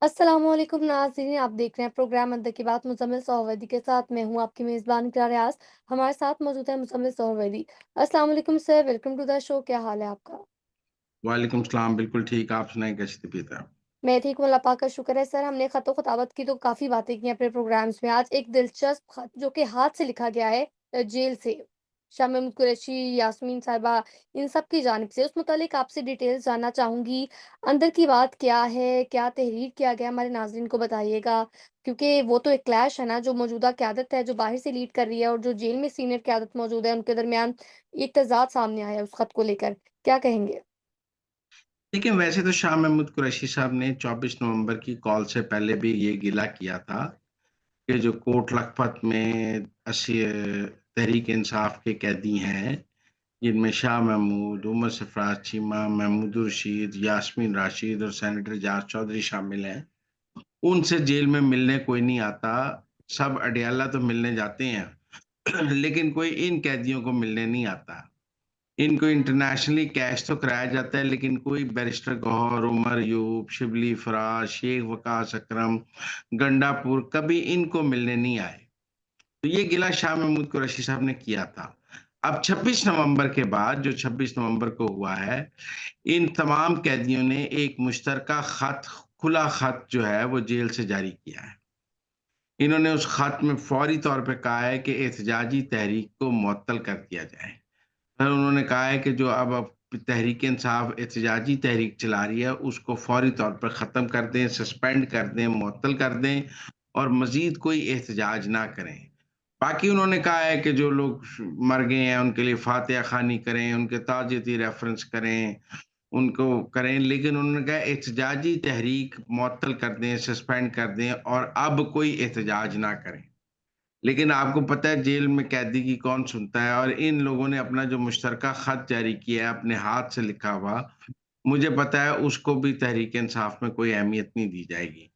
अस्सलामुअलैकुम नाज़रीन, आप देख रहे हैं प्रोग्राम अंदर की बात मुज़म्मिल सोहरवैदी के साथ। मैं हूँ आपकी मेज़बान इक़रार रियाज़। हमारे साथ मौजूद है मुज़म्मिल सोहरवैदी। अस्सलाम वालेकुम sir, welcome to the show. क्या हाल है आपका? वालेकुम सलाम, बिल्कुल ठीक, आप सुनाएँ कैसी तबीयत है? मैं ठीक हूँ, अल्लाह पाक का शुक्र है। सर, हमने ख़त-ओ-ख़तावत की तो काफ़ी बातें की हैं अपने प्रोग्राम्स में। आज एक दिलचस्प ख़त जो कि हाथ से लिखा गया है जेल से, शाह महमूद कुरैशी, यास्मीन साहिबा, इन सब की जानिब से, उस मुतालिक आपसे डिटेल्स जानना चाहूँगी। अंदर की बात क्या है? क्या तहरीर किया गया? हमारे नाज़रीन को बताइएगा। क्योंकि वो तो एक क्लैश है ना, जो मौजूदा क़यादत है, जो बाहर से लीड कर रही है और जो जेल में सीनियर क़यादत मौजूद है, उनके दरमियान एक तज़ाद सामने आया है उस ख़त को लेकर। क्या कहेंगे? देखिए, वैसे तो शाह महमूद कुरैशी साहब ने 24 नवंबर की कॉल से पहले भी ये गिला किया था कि जो कोट लखपत में 80 तहरीक-ए-इंसाफ के कैदी हैं, जिनमें शाह महमूद, उमर सरफराज चीमा, महमूद रशीद, यास्मीन राशिद और सेनेटर एजाज चौधरी शामिल हैं। उनसे जेल में मिलने कोई नहीं आता, सब अडयाला तो मिलने जाते हैं, लेकिन कोई इन कैदियों को मिलने नहीं आता। इनको इंटरनेशनली कैश तो कराया जाता है, लेकिन कोई बैरिस्टर गौहर, उमर यूब, शिबली फराज, शेख वकास अकरम, गंडापुर कभी इनको मिलने नहीं आए। तो ये गिला शाह महमूद कुरैशी साहब ने किया था। अब 26 नवंबर के बाद जो 26 नवंबर को हुआ है, इन तमाम कैदियों ने एक मुश्तरका खत, खुला खत जो है वो जेल से जारी किया है। इन्होंने उस खत में फौरी तौर पे कहा है कि एहतजाजी तहरीक को मुअत्तल कर दिया जाए। फिर उन्होंने कहा है कि जो अब तहरीक-ए-इंसाफ एहतजाजी तहरीक चला रही है, उसको फ़ौरी तौर पर ख़त्म कर दें, सस्पेंड कर दें, मुअत्तल कर दें और मज़ीद कोई एहतजाज ना करें। बाकी उन्होंने कहा है कि जो लोग मर गए हैं, उनके लिए फ़ातिहा ख़वानी करें, उनके ताज़ियती रेफ़रेंस करें, उनको करें, लेकिन उन्होंने कहा एहतजाजी तहरीक मुअत्तल कर दें, सस्पेंड कर दें और अब कोई एहतजाज ना करें। लेकिन आपको पता है जेल में कैदी की कौन सुनता है और इन लोगों ने अपना जो मुश्तरका खत जारी किया है अपने हाथ से लिखा हुआ, मुझे पता है उसको भी तहरीक-ए-इंसाफ में कोई अहमियत नहीं दी जाएगी।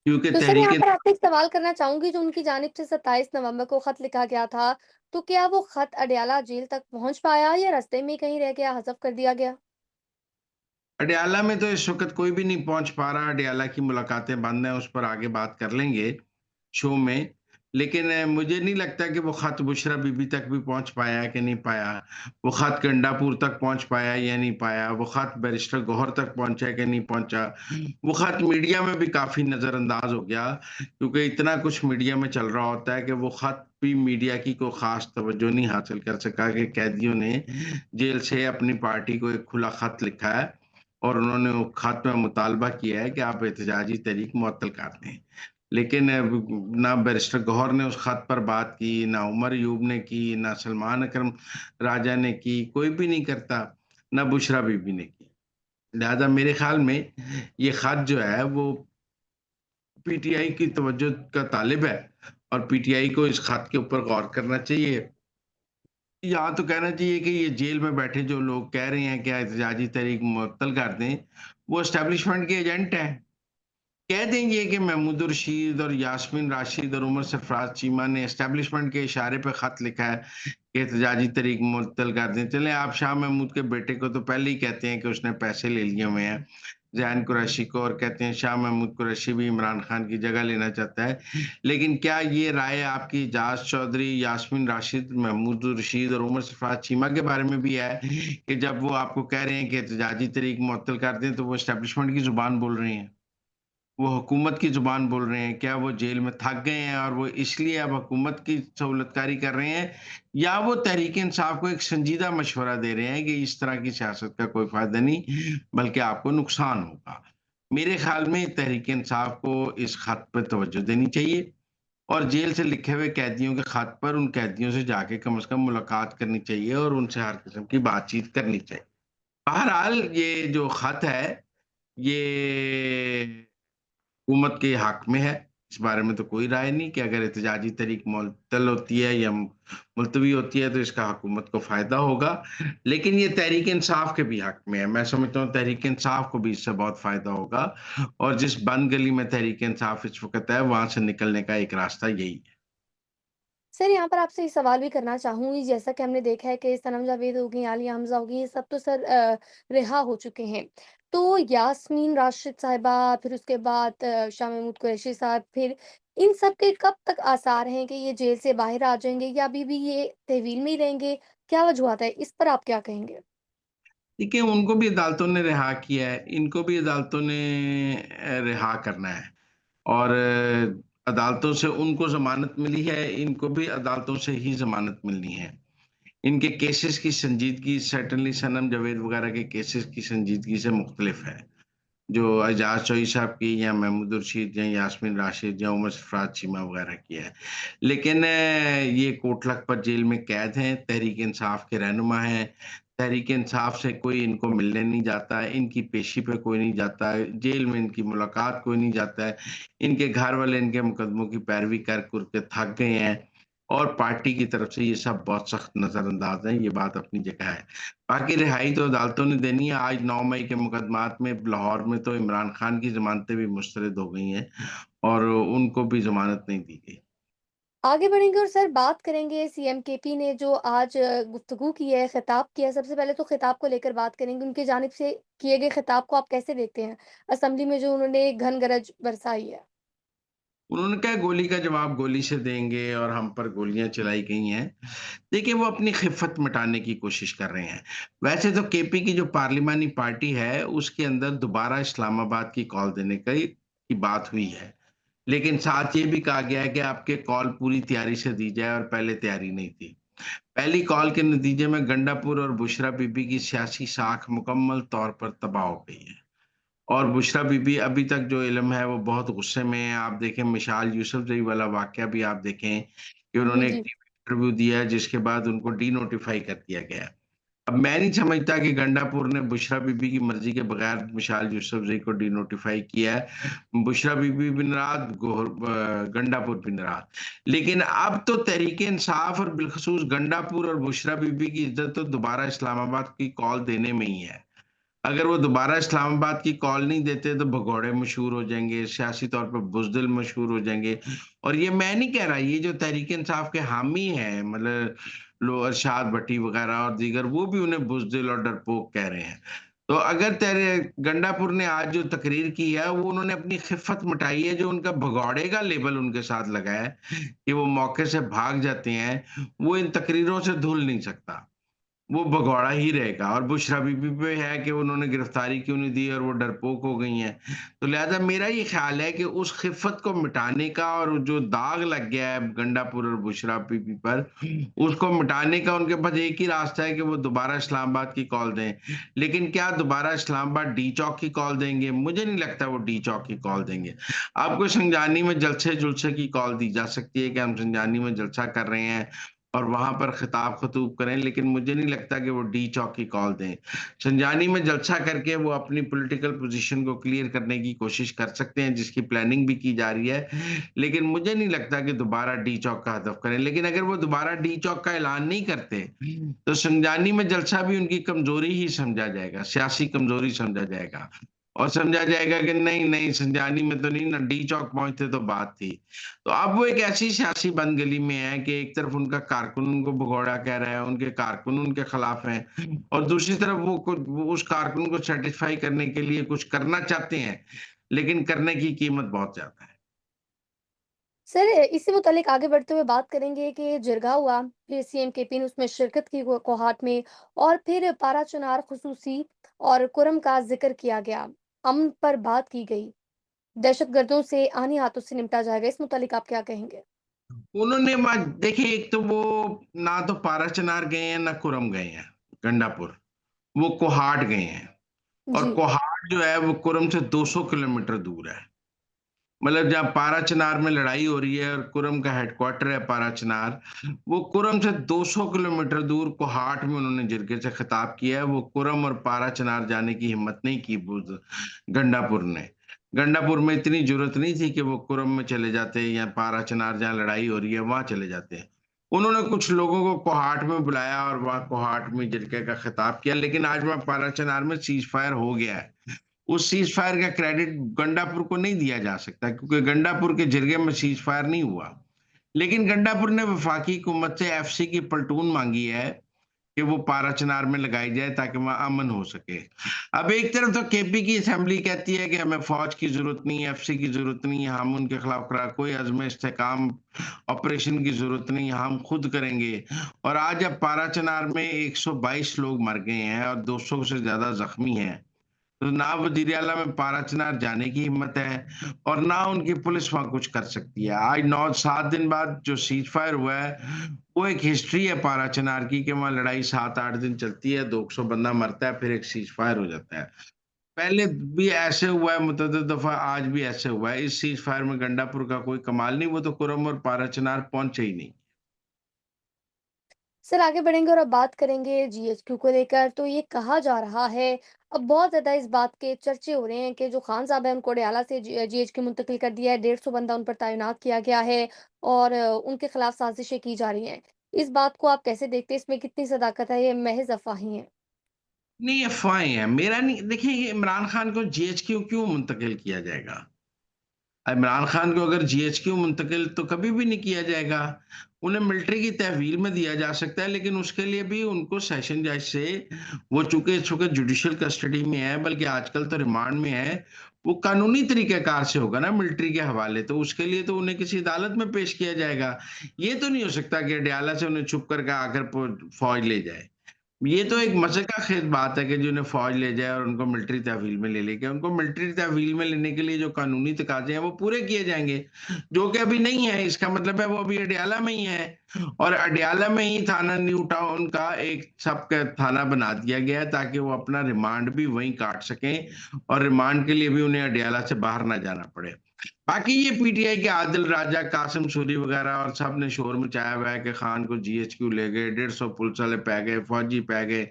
क्योंकि तो सर, तहरीक यहाँ पर आपसे एक सवाल करना चाहूँगी, जो उनकी जानिब से 27 नवंबर को खत लिखा गया था, तो क्या वो खत अडयाला जेल तक पहुँच पाया या रास्ते में ही कहीं रह गया, हज़फ कर दिया गया? अडयाला में तो इस वक़्त कोई भी नहीं पहुँच पा रहा, अडयाला की मुलाकातें बंद हैं, उस पर आगे बात कर लेंगे शो में। लेकिन मुझे नहीं लगता कि वो ख़त बुशरा बीबी तक भी पहुँच पाया है कि नहीं पाया। वो ख़त गंडापुर तक पहुँच पाया या नहीं पाया, वो ख़त बैरिस्टर गौहर तक पहुँचा है कि नहीं पहुँचा। वो ख़त मीडिया में भी काफ़ी नज़रअंदाज हो गया, क्योंकि इतना कुछ मीडिया में चल रहा होता है कि वो ख़त भी मीडिया की कोई ख़ास तवज्जो नहीं हासिल कर सका कि कैदियों ने जेल से अपनी पार्टी को एक खुला ख़त लिखा है और उन्होंने वो खत में मुतालबा किया है कि आप एहतजाजी तहरीक मुअत्तल कर दें। लेकिन ना बैरिस्टर गौहर ने उस खत पर बात की, ना उमर अयूब ने की, ना सलमान अकरम राजा ने की, कोई भी नहीं करता, ना बुशरा बीबी ने की। लिहाज़ा मेरे ख़्याल में ये खत जो है वो पीटीआई की तवज्जो का तालिब है और पीटीआई को इस खत के ऊपर गौर करना चाहिए। यहाँ तो कहना चाहिए कि ये जेल में बैठे जो लोग कह रहे हैं कि एहतजाजी तहरीक मुअत्तल कर दें, वो एस्टेब्लिशमेंट के एजेंट हैं। कह दें ये कि महमूद रशीद और यास्मीन राशिद और उमर सरफराज चीमा ने एस्टेब्लिशमेंट के इशारे पे खत लिखा है कि एहतजाजी तहरीक मुअत्तल कर दें। चलें आप शाह महमूद के बेटे को तो पहले ही कहते हैं कि उसने पैसे ले लिए हुए हैं, ज़ैन कुरैशी को, और कहते हैं शाह महमूद कुरैशी भी इमरान खान की जगह लेना चाहता है। लेकिन क्या ये राय आपकी एजाज चौधरी, यास्मीन राशिद, महमूद रशीद और उमर सरफराज चीमा के बारे में भी है कि जब वो आपको कह रहे हैं कि एहतजाजी तहरीक मुअत्तल कर दें, तो वो एस्टेब्लिशमेंट की ज़ुबान बोल रहे हैं? वो हुकूमत की ज़ुबान बोल रहे हैं? क्या वो जेल में थक गए हैं और वो इसलिए अब हुकूमत की सहूलतकारी कर रहे हैं? या वो तहरीक-ए-इंसाफ को एक संजीदा मशवरा दे रहे हैं कि इस तरह की सियासत का कोई फ़ायदा नहीं, बल्कि आपको नुकसान होगा? मेरे ख़्याल में तहरीक-ए-इंसाफ को इस ख़त पे तवज्जो देनी चाहिए और जेल से लिखे हुए कैदियों के ख़त पर उन कैदियों से जाके कम से कम मुलाकात करनी चाहिए और उनसे हर किस्म की बातचीत करनी चाहिए। बहरहाल ये जो ख़त है, ये हुकूमत के हक में है। इस बारे में तो कोई राय नहीं कि अगर एहतजाजी तहरीक मुअत्तल होती है या मुलतवी होती है तो इसका हुकूमत को फ़ायदा होगा। लेकिन ये तहरीक-ए-इंसाफ के भी हक में है। मैं समझता हूँ तहरीक-ए-इंसाफ को भी इससे बहुत फ़ायदा होगा और जिस बंद गली में तहरीक-ए-इंसाफ इस वक़्त है, वहाँ से निकलने का एक रास्ता यही है। सर, यहाँ पर आपसे एक सवाल भी करना चाहूँगी, जैसा कि हमने देखा है कि सनम जावेद हो गई, आलिया हमज़ा हो गई, ये सब तो सर रिहा हो चुके हैं। तो यास्मीन राशिद साहिबा, फिर उसके बाद शाह महमूद कुरैशी साहब, फिर इन सब के कब तक आसार हैं कि ये जेल से बाहर आ जाएँगे या अभी भी ये तहवील में ही रहेंगे? क्या वजूहात है? इस पर आप क्या कहेंगे? देखिए, उनको भी अदालतों ने रिहा किया है, इनको भी अदालतों ने रिहा करना है और अदालतों से उनको ज़मानत मिली है, इनको भी अदालतों से ही ज़मानत मिलनी है। इनके केसेस की संजीदगी सर्टेनली सनम जावेद वगैरह के केसेस की संजीदगी से मुख्तलिफ है। जो एजाज चौधरी साहब की या महमूद रशीद या यास्मीन राशिद या उमर सरफराज चीमा वगैरह की है। लेकिन ये कोटलखपत जेल में कैद हैं, तहरीक इंसाफ के रहनुमा हैं। तहरीक इंसाफ से कोई इनको मिलने नहीं जाता है, इनकी पेशी पे कोई नहीं जाता है, जेल में इनकी मुलाकात कोई नहीं जाता है। इनके घर वाले इनके मुकदमों की पैरवी कर-कुर के थक गए हैं और पार्टी की तरफ से ये सब बहुत सख्त नज़रअंदाज हैं, ये बात अपनी जगह है। बाकी रिहाई तो अदालतों ने देनी है। आज 9 मई के मुकदमात में लाहौर में तो इमरान खान की ज़मानतें भी मुस्तरद हो गई हैं और उनको भी ज़मानत नहीं दी गई। आगे बढ़ेंगे और सर बात करेंगे सीएम केपी ने जो आज गुफ्तगू की है, खिताब किया है। सबसे पहले तो खिताब को लेकर बात करेंगे। उनकी जानिब से किए गए खिताब को आप कैसे देखते हैं? असेंबली में जो उन्होंने घन गरज बरसाई है। उन्होंने कहा गोली का जवाब गोली से देंगे और हम पर गोलियाँ चलाई गई हैं। देखिए, वो अपनी खिफ़्फ़त मिटाने की कोशिश कर रहे हैं। वैसे तो केपी की जो पार्लिमानी पार्टी है, उसके अंदर दोबारा इस्लामाबाद की कॉल देने की बात हुई है। लेकिन साथ ये भी कहा गया है कि आपके कॉल पूरी तैयारी से दी जाए और पहले तैयारी नहीं थी। पहली कॉल के नतीजे में गंडापुर और बुशरा बीबी की सियासी साख मुकम्मल तौर पर तबाह हो गई है। और बुशरा बीबी अभी तक जो इल्म है वो बहुत गुस्से में है। आप देखें मिसाल यूसुफज़ई वाला वाक़या भी आप देखें कि उन्होंने एक जी। टीवी इंटरव्यू दिया जिसके बाद उनको डीनोटिफ़ाई कर दिया गया। अब मैं नहीं समझता कि गंडापुर ने बुशरा बीबी की मर्ज़ी के बगैर मिसाल यूसुफज़ई को डीनोटिफ़ाई किया है। बुशरा बीबी भी नाराज़, गंडापुर भी नाराज़। लेकिन अब तो तहरीक-ए-इंसाफ और बिलख़ुसूस गंडापुर और बुशरा बीबी की इज़्ज़त तो दोबारा इस्लामाबाद की कॉल देने में ही है। अगर वो दोबारा इस्लामाबाद की कॉल नहीं देते तो भगौड़े मशहूर हो जाएँगे, सियासी तौर पे बुज़दिल मशहूर हो जाएँगे। और ये मैं नहीं कह रहा, ये जो तहरीक-ए-इंसाफ के हामी हैं मतलब लो अरशाद भट्टी वग़ैरह और दीगर वो भी उन्हें बुज़दिल और डरपोक कह रहे हैं। तो अगर तेरे गंडापुर ने आज जो तकरीर की है वो उन्होंने अपनी खिफ़्फ़त मिटाई है, जो उनका भगौड़े का लेबल उनके साथ लगा है कि वो मौके से भाग जाते हैं, वो इन तकरीरों से धुल नहीं सकता। वो भगौड़ा ही रहेगा और बुशरा बीबी पे है कि उन्होंने गिरफ्तारी क्यों नहीं दी और वो डरपोक हो गई हैं। तो लिहाज़ा मेरा ये ख़्याल है कि उस ख़िफ़्फ़त को मिटाने का और जो दाग लग गया है गंडापुर और बुशरा बीबी पर, उसको मिटाने का उनके पास एक ही रास्ता है कि वो दोबारा इस्लामाबाद की कॉल दें। लेकिन क्या दोबारा इस्लामाबाद डी चौक की कॉल देंगे? मुझे नहीं लगता वो डी चौक की कॉल देंगे। आपको संजानी में जलसे-जुलसे की कॉल दी जा सकती है कि हम संजानी में जलसा कर रहे हैं और वहाँ पर खिताब-खतूब करें, लेकिन मुझे नहीं लगता कि वो डी चौक की कॉल दें। संजानी में जलसा करके वो अपनी पॉलिटिकल पोज़ीशन को क्लियर करने की कोशिश कर सकते हैं, जिसकी प्लानिंग भी की जा रही है। लेकिन मुझे नहीं लगता कि दोबारा डी चौक का हदफ करें। लेकिन अगर वो दोबारा डी चौक का ऐलान नहीं करते, तो संजानी में जलसा भी उनकी कमज़ोरी ही समझा जाएगा, सियासी कमज़ोरी समझा जाएगा। और समझा जाएगा कि नहीं, नहीं संजानी में तो नहीं ना, डी चौक पहुँचते तो बात थी। तो अब वो एक ऐसी सियासी बंदगली में है कि एक तरफ उनका कारकुन उनको भगौड़ा कह रहा है, उनके कारकुन उनके खिलाफ हैं और दूसरी तरफ वो उस कारकुन को सैटिस्फाई करने के लिए कुछ करना चाहते हैं, लेकिन करने की कीमत बहुत ज़्यादा है। सर इसी मुतालिक आगे बढ़ते हुए बात करेंगे कि जिरगा हुआ, फिर सीएम केपी ने उसमें शिरकत की कोहाट में और फिर पारा चुनार खुसूसी और कुरम का ज़िक्र किया गया। अमन पर बात की गई। दहशतगर्दों से आने हाथों से निपटा जाएगा। इस मुतालिक आप क्या कहेंगे? उन्होंने मा देखिए एक तो वो ना तो पाराचनार गए हैं, ना कुरम गए हैं, गंडापुर। वो कोहाट गए हैं और जी। कोहाट जो है वो कुरम से 200 किलोमीटर दूर है। मतलब जहाँ पाराचनार में लड़ाई हो रही है और कुरम का हेडक्वार्टर है पाराचनार, वो कुरम से 200 किलोमीटर दूर कोहाट में उन्होंने जिरगे से खिताब किया है। वो कुरम और पाराचनार जाने की हिम्मत नहीं की गंडापुर ने। गंडापुर में इतनी ज़रूरत नहीं थी कि वो कुरम में चले जाते या पाराचनार जहाँ लड़ाई हो रही है वहाँ चले जाते। उन्होंने कुछ लोगों को कोहाट में बुलाया और वहाँ कोहाट में जिरगे का खिताब किया, लेकिन आज वहाँ पाराचनार में सीज़ फायर हो गया है। उस सीज़ फायर का क्रेडिट गंडापुर को नहीं दिया जा सकता क्योंकि गंडापुर के जरिए में सीज़ फायर नहीं हुआ। लेकिन गंडापुर ने वफाकी हुकूमत से एफसी की पलटून माँगी है कि वो पारा-चनार में लगाई जाए ताकि वहाँ अमन हो सके। अब एक तरफ तो केपी की असेंबली कहती है कि हमें फ़ौज की ज़रूरत नहीं है, एफसी की ज़रूरत नहीं है, हम उनके खिलाफ कोई अज़्म-इस्तेकाम ऑपरेशन की ज़रूरत नहीं है, हम खुद करेंगे। और आज अब पारा-चनार में 122 लोग मर गए हैं और 200 से ज़्यादा ज़ख्मी हैं। तो ना वज़ीर आला में पारा-चनार जाने की हिम्मत है और ना उनकी पुलिस वहाँ कुछ कर सकती है। आज 9-7 दिन बाद जो सीज़फायर हुआ है, वो एक हिस्ट्री है पारा-चनार की कि वहाँ लड़ाई 7-8 दिन चलती है, 200 बंदा मरता है, फिर एक सीज़फायर हो जाता है। पहले भी ऐसे हुआ है मुतअद्दिद दफ़ा, आज भी ऐसे हुआ है। इस सीज़फायर में गंडापुर का कोई कमाल नहीं, वो तो कुरम और पारा-चनार पहुँचे ही नहीं। सर आगे बढ़ेंगे और अब बात करेंगे जीएचक्यू को लेकर। तो ये कहा जा रहा है, अब बहुत ज़्यादा इस बात के चर्चे हो रहे हैं कि जो खान साहब हैं उनको अडयाला से जीएचक्यू मुंतकिल कर दिया है, 150 बंदा उन पर तैनात किया गया है और उनके खिलाफ साजिशें की जा रही हैं। इस बात को आप कैसे देखते हैं? इसमें कितनी सदाकत है? ये महज़ अफ़वाहें हैं। नहीं, अफ़वाहें हैं। मेरा नहीं देखिए, ये इमरान खान को जीएचक्यू क्यों मुंतकिल किया जाएगा? इमरान खान को अगर जीएचक्यू मुंतकिल तो कभी भी नहीं किया जाएगा। उन्हें मिलिट्री की तहवील में दिया जा सकता है, लेकिन उसके लिए भी उनको सेशन जज से वो चूँकि इस वक़्त जुडिशियल कस्टडी में है, बल्कि आजकल तो रिमांड में है, वो कानूनी तरीक़ेकार से होगा ना मिलिट्री के हवाले, तो उसके लिए तो उन्हें किसी अदालत में पेश किया जाएगा। ये तो नहीं हो सकता कि अडयाला से उन्हें छुप करके आकर फ़ौज ले जाए। ये तो एक जी। मज़ाक़-ख़ेज़ बात है कि जो उन्हें फ़ौज ले जाए और उनको मिलिट्री तहवील में ले लेके उनको मिलिट्री तहवील में लेने के लिए जो कानूनी तकाज़े हैं, वो पूरे किए जाएँगे, जो कि अभी नहीं है। इसका मतलब है वो अभी अडयाला में ही है और अडयाला में ही थाना न्यू टाउन का एक सब का थाना बना दिया गया है ताकि वो अपना रिमांड भी वहीं काट सकें और रिमांड के लिए भी उन्हें अडयाला से बाहर ना जाना पड़े। बाकी ये पीटीआई के आदिल राजा, कासिम सूरी वगैरह और सब ने शोर मचाया हुआ है कि खान को जीएचक्यू ले गए, 150 पुलिस वाले पै गए, फौजी पै गए।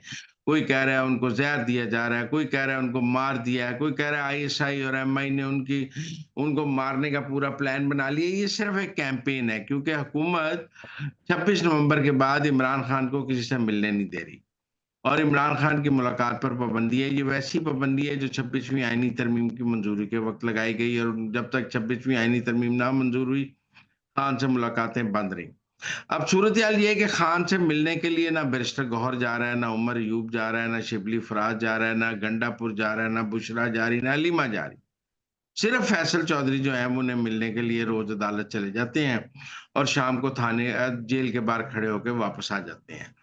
कोई कह रहा है उनको ज़हर दिया जा रहा है, कोई कह रहा है उनको मार दिया है, कोई कह रहा है आईएसआई और एमआई ने उनको मारने का पूरा प्लान बना लिया। ये सिर्फ़ एक कैंपेन है क्योंकि हुकूमत 26 नवंबर के बाद इमरान खान को किसी से मिलने नहीं दे रही। और इमरान खान की मुलाकात पर पाबंदी है, ये वैसी पाबंदी है जो 26वीं आईनी तरमीम की मंज़ूरी के वक़्त लगाई गई और जब तक 26वीं आईनी तरमीम ना मंज़ूर हुई, खान से मुलाकातें बंद रहीं। अब सूरत-ए-हाल ये है कि खान से मिलने के लिए ना बैरिस्टर गौहर जा रहा है, ना उमर अयूब जा रहा है, ना शिबली फराज जा रहा है, ना गंडापुर जा रहा है, ना बुशरा जा रही, ना हलीमा जा रही। सिर्फ़ फैसल चौधरी जो हैं, वो उन्हें मिलने के लिए रोज़ अदालत चले जाते हैं और शाम को जेल के बाहर खड़े होके वापस आ जाते हैं।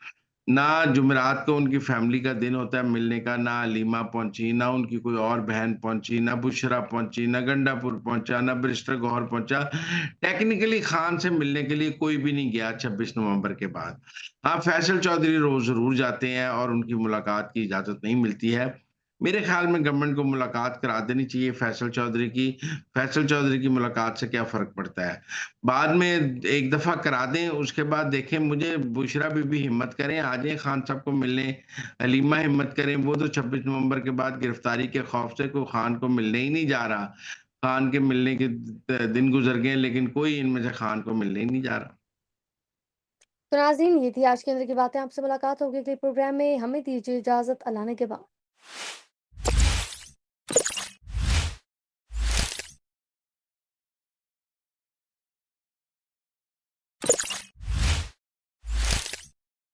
ना जुमेरात को उनकी फैमिली का दिन होता है मिलने का, ना हलीमा पहुँची, ना उनकी कोई और बहन पहुँची, ना बुशरा पहुँची, ना गंडापुर पहुँचा, ना बैरिस्टर गौहर पहुँचा। टेक्निकली खान से मिलने के लिए कोई भी नहीं गया 26 नवंबर के बाद। हाँ, फैसल चौधरी रोज़ ज़रूर जाते हैं और उनकी मुलाकात की इजाज़त नहीं मिलती है। मेरे ख़्याल में गवर्नमेंट को मुलाकात करा देनी चाहिए फैसल चौधरी की। फैसल चौधरी की मुलाकात से क्या फ़र्क पड़ता है? बाद में एक दफ़ा करा दें, उसके बाद देखें मुझे बुशरा बीबी हिम्मत करें, आ जाएँ खान साहब को मिलने, हलीमा हिम्मत करें, वो तो 26 नवंबर के बाद गिरफ्तारी के खौफ से कोई खान को मिलने ही नहीं जा रहा। खान के मिलने के दिन गुज़र गए, लेकिन कोई इनमें से खान को मिलने ही नहीं जा रहा। तो नाज़रीन ये थी आज के अंदर की बातें। आपसे मुलाकात होगी अगले प्रोग्राम में। हमें दीजिए इजाज़त। अल्लाह ने के बाद।